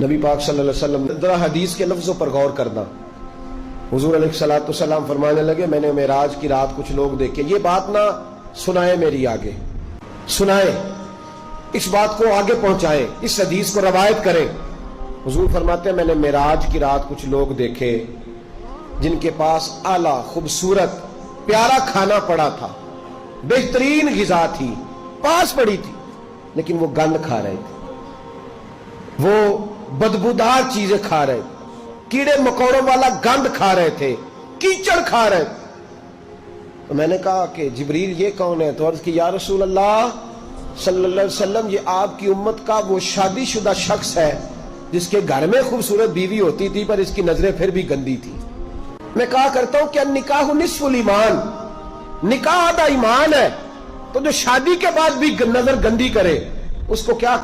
نبی پاک صلی اللہ علیہ وسلم ذرا حدیث کے لفظوں پر غور کرنا. حضور علیہ الصلوۃ والسلام فرمانے لگے میں نے معراج کی رات کچھ لوگ دیکھے. یہ بات نہ سنائے میری آگے، سنائے، اس بات کو آگے پہنچائیں، اس حدیث کو روایت کریں. حضور فرماتے ہیں میں نے معراج کی رات کچھ لوگ دیکھے جن کے پاس اعلیٰ خوبصورت پیارا کھانا پڑا تھا، بہترین غذا تھی پاس پڑی تھی، لیکن وہ گند کھا رہے تھے، وہ بدبودار چیزیں کھا رہے تھے، کیڑے مکوڑوں والا گند کھا رہے تھے، کیچڑ کھا رہے تھے. تو میں نے کہا کہ جبریل یہ کون ہے؟ تو عرض کی یا رسول اللہ صلی اللہ علیہ وسلم یہ آپ کی امت کا وہ شادی شدہ شخص ہے جس کے گھر میں خوبصورت بیوی ہوتی تھی پر اس کی نظریں پھر بھی گندی تھی. میں کہا کرتا ہوں کہ نکاح نصف الایمان، نکاح آدھا ایمان ہے، تو جو شادی کے بعد بھی نظر گندی کرے اس کو کیا